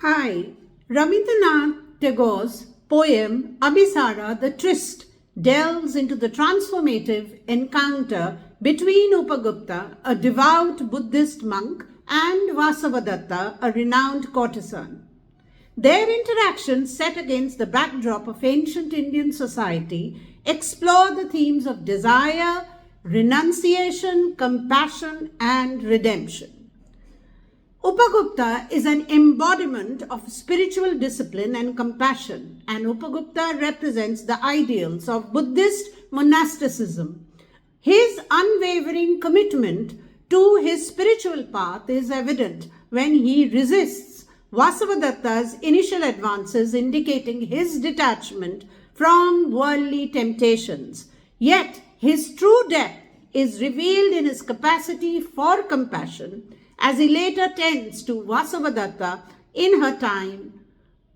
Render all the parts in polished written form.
Hi, Rabindranath Tagore's poem Abhisara the Tryst delves into the transformative encounter between Upagupta, a devout Buddhist monk, and Vasavadatta, a renowned courtesan. Their interactions, set against the backdrop of ancient Indian society, explore the themes of desire, renunciation, compassion, and redemption. Upagupta is an embodiment of spiritual discipline and compassion, and Upagupta represents the ideals of Buddhist monasticism. His unwavering commitment to his spiritual path is evident when he resists Vasavadatta's initial advances, indicating his detachment from worldly temptations. Yet, his true depth is revealed in his capacity for compassion, as he later tends to Vasavadatta in her time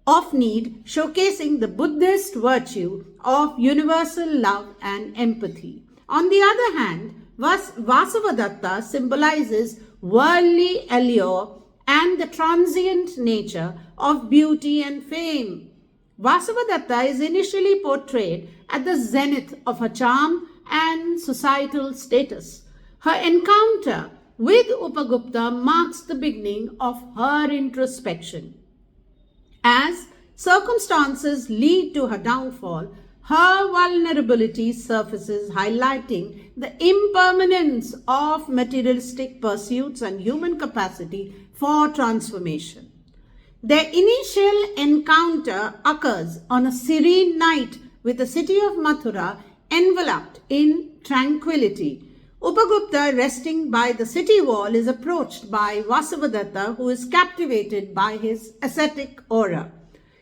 of need, showcasing the Buddhist virtue of universal love and empathy. On the other hand, Vasavadatta symbolizes worldly allure and the transient nature of beauty and fame. Vasavadatta is initially portrayed at the zenith of her charm and societal status. Her encounter with Upagupta marks the beginning of her introspection. As circumstances lead to her downfall, her vulnerability surfaces, highlighting the impermanence of materialistic pursuits and human capacity for transformation. Their initial encounter occurs on a serene night with the city of Mathura enveloped in tranquility. Upagupta, resting by the city wall, is approached by Vasavadatta, who is captivated by his ascetic aura.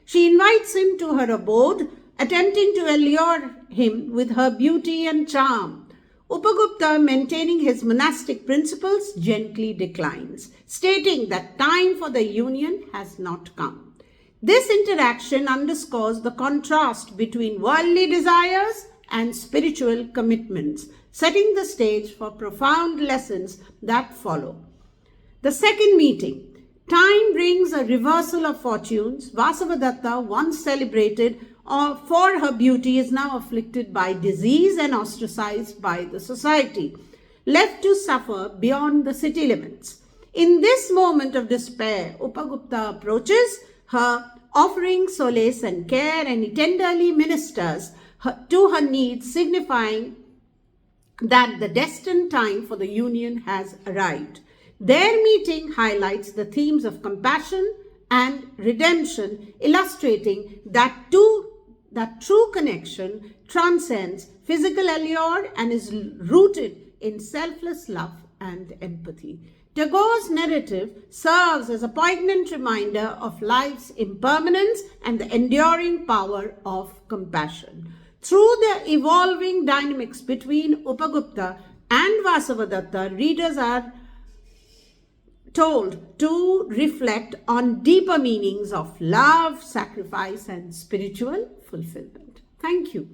She invites him to her abode, attempting to allure him with her beauty and charm. Upagupta, maintaining his monastic principles, gently declines, stating that time for the union has not come. This interaction underscores the contrast between worldly desires and spiritual commitments, setting the stage for profound lessons that follow. The second meeting. Time brings a reversal of fortunes. Vasavadatta, once celebrated for her beauty, is now afflicted by disease and ostracized by the society, left to suffer beyond the city limits. In this moment of despair, Upagupta approaches her, offering solace and care, and he tenderly ministers to her needs, signifying that the destined time for the union has arrived. Their meeting highlights the themes of compassion and redemption, illustrating that true connection transcends physical allure and is rooted in selfless love and empathy. Tagore's narrative serves as a poignant reminder of life's impermanence and the enduring power of compassion. Through the evolving dynamics between Upagupta and Vasavadatta, readers are told to reflect on deeper meanings of love, sacrifice, and spiritual fulfillment. Thank you.